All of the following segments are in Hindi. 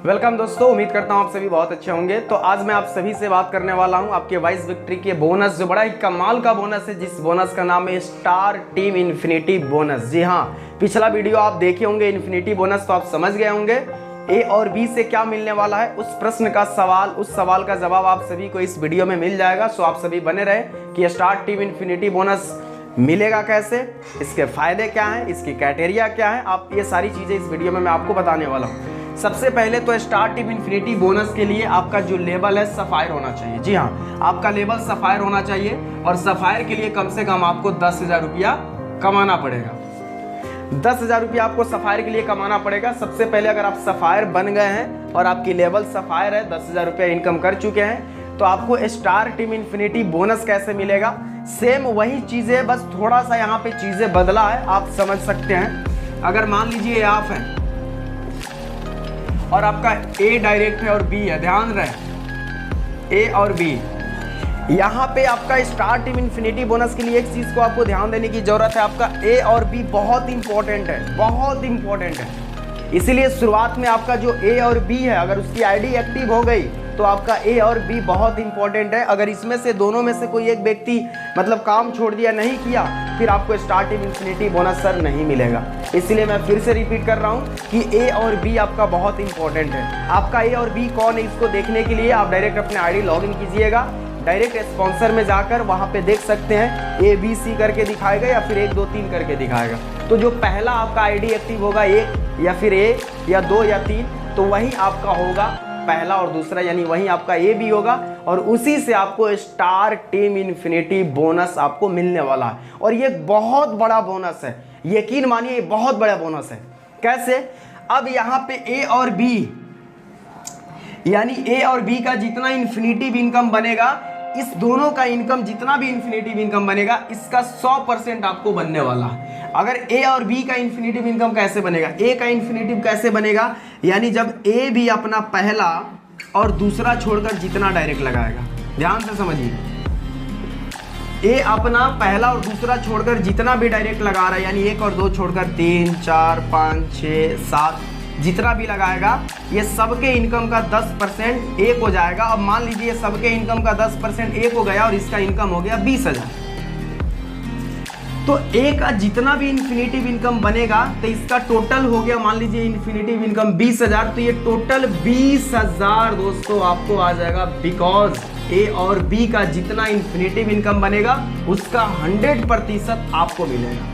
वेलकम दोस्तों, उम्मीद करता हूँ आप सभी बहुत अच्छे होंगे। तो आज मैं आप सभी से बात करने वाला हूँ आपके वाइस विक्ट्री के बोनस, जो बड़ा ही कमाल का बोनस है, जिस बोनस का नाम है स्टार टीम इन्फिनिटी बोनस। जी हाँ, पिछला वीडियो आप देखे होंगे इन्फिनिटी बोनस, तो आप समझ गए होंगे ए और बी से क्या मिलने वाला है। उस प्रश्न का सवाल, उस सवाल का जवाब आप सभी को इस वीडियो में मिल जाएगा। सो आप सभी बने रहे कि स्टार टीम इन्फिनिटी बोनस मिलेगा कैसे, इसके फायदे क्या हैं, इसकी क्राइटेरिया क्या है, आप ये सारी चीज़ें इस वीडियो में मैं आपको बताने वाला हूँ। सबसे पहले तो स्टार टीम इन्फिनिटी बोनस के लिए आपका जो लेवल है सफायर होना चाहिए। जी हाँ, आपका लेवल सफायर होना चाहिए और सफायर के लिए कम से कम आपको 10,000 रुपया कमाना पड़ेगा। 10,000 रुपया आपको सफायर के लिए कमाना पड़ेगा। सबसे पहले अगर आप सफायर बन गए हैं और आपकी लेवल सफायर है, 10,000 रुपया इनकम कर चुके हैं, तो आपको स्टार टीम इन्फिनिटी बोनस कैसे मिलेगा। सेम वही चीज़ें, बस थोड़ा सा यहाँ पे चीज़ें बदला है, आप समझ सकते हैं। अगर मान लीजिए आप हैं और आपका ए डायरेक्ट है और बी है, ध्यान रहे ए और बी, यहाँ पे आपका स्टार टीम इन्फिनिटी बोनस के लिए एक चीज़ को आपको ध्यान देने की जरूरत है। आपका ए और बी बहुत इंपॉर्टेंट है, बहुत इंपॉर्टेंट है। इसीलिए शुरुआत में आपका जो ए और बी है, अगर उसकी आईडी एक्टिव हो गई तो आपका ए और बी बहुत इंपॉर्टेंट है। अगर इसमें से दोनों में से कोई एक व्यक्ति मतलब काम छोड़ दिया, नहीं किया, फिर आपको star team infinity bonus sir नहीं मिलेगा। इसलिए मैं फिर से रिपीट कर रहा हूँ कि ए और बी आपका बहुत इंपॉर्टेंट है। आपका ए और बी कौन है, इसको देखने के लिए आप डायरेक्ट अपने आईडी लॉगिन कीजिएगा। डायरेक्ट स्पॉन्सर में जाकर वहाँ पे देख सकते हैं ABC करके दिखाएगा या फिर 1 2 3 करके दिखाएगा। तो जो पहला आपका आईडी एक्टिव होगा, 1 या फिर A या 2 या 3, तो वही आपका होगा पहला और दूसरा, यानी वही आपका ए भी होगा और उसी से आपको स्टार टीम इन्फिनिटी बोनस आपको मिलने वाला है। और ये बहुत बड़ा बोनस है, यकीन मानिए ये बहुत बड़ा बोनस है। कैसे? अब यहाँ पे ए और बी, यानी ए और बी का जितना इन्फिनिटिव इनकम बनेगा, इस दोनों का इनकम जितना भी इन्फिनिटिव इनकम बनेगा, इसका 100% आपको बनने वाला है। अगर ए और बी का इन्फिनिटिव इनकम कैसे बनेगा, ए का इन्फिनिटिव कैसे बनेगा, यानी जब ए भी अपना पहला और दूसरा छोड़कर जितना डायरेक्ट लगाएगा, ध्यान से समझिए, ए अपना पहला और दूसरा छोड़कर जितना भी डायरेक्ट लगा रहा है, यानी 1 और 2 छोड़कर 3 4 5 6 7 जितना भी लगाएगा, ये सबके इनकम का 10% एक हो जाएगा। अब मान लीजिए सबके इनकम का 10% एक हो गया और इसका इनकम हो गया 20,000। तो ए का जितना भी इन्फिनिटिव इनकम बनेगा, तो इसका टोटल हो गया, मान लीजिए इन्फिनिटिव इनकम 20,000, तो ये टोटल 20,000 दोस्तों आपको आ जाएगा। बिकॉज ए और बी का जितना इन्फिनिटिव इनकम बनेगा उसका 100% आपको मिलेगा।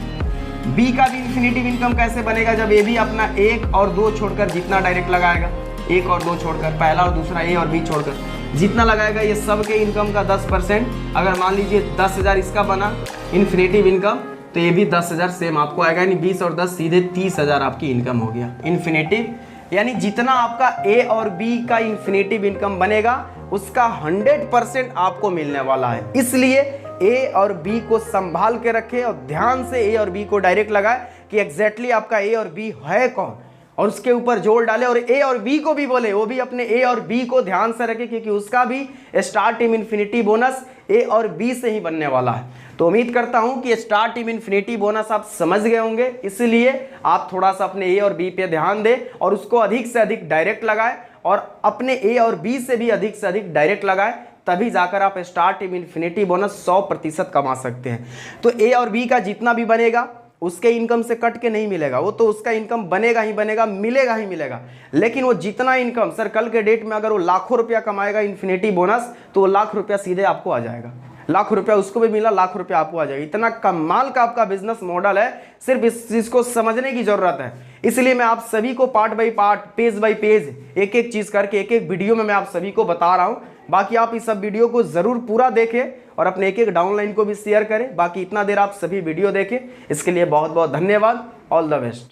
बी का भी इन्फिनिटिव इनकम कैसे बनेगा, जब ए भी अपना 1 और 2 छोड़कर जितना डायरेक्ट लगाएगा, 1 और 2 छोड़कर, पहला और दूसरा ए और बी छोड़कर जितना लगाएगा, ये सब के इनकम का 10%। अगर मान लीजिए 10,000 इसका बना इन्फिनिटिव इनकम, तो ये भी 10,000 सेम आपको आएगा, यानी 20 और 10 सीधे 30,000 आपकी इनकम हो गया इन्फिनिटिव। यानी जितना आपका ए और बी का इन्फिनिटिव इनकम बनेगा उसका 100% आपको मिलने वाला है। इसलिए ए और बी को संभाल के रखें और ध्यान से ए और बी को डायरेक्ट लगाए कि एग्जैक्टली आपका ए और बी है कौन, और उसके ऊपर जोर डाले और ए और बी को भी बोले, वो भी अपने ए और बी को ध्यान से रखे, क्योंकि उसका भी स्टार टीम इन्फिनिटी बोनस ए और बी से ही बनने वाला है। तो उम्मीद करता हूं कि स्टार टीम इन्फिनिटी बोनस आप समझ गए होंगे। इसलिए आप थोड़ा सा अपने ए और बी पे ध्यान दें और उसको अधिक से अधिक डायरेक्ट लगाएं और अपने ए और बी से भी अधिक डायरेक्ट लगाएं, तभी जाकर आप स्टार टीम इन्फिनिटी बोनस 100% कमा सकते हैं। तो ए और बी का जितना भी बनेगा उसके इनकम से कट के नहीं मिलेगा, वो तो उसका इनकम बनेगा ही बनेगा, मिलेगा ही मिलेगा। लेकिन वो जितना इनकम, सर कल के डेट में अगर वो लाखों रुपया कमाएगा इन्फिनिटी बोनस, तो वो लाख रुपया सीधे आपको आ जाएगा। लाख रुपया उसको भी मिला, लाख रुपया आपको आ जाएगा। इतना कमाल का आपका बिजनेस मॉडल है, सिर्फ इस चीज को समझने की जरूरत है। इसलिए मैं आप सभी को part by part, page by page, एक एक चीज करके एक एक वीडियो में मैं आप सभी को बता रहा हूं। बाकी आप इस सब वीडियो को जरूर पूरा देखें और अपने एक एक डाउनलाइन को भी शेयर करें। बाकी इतना देर आप सभी वीडियो देखें, इसके लिए बहुत बहुत धन्यवाद। All the best.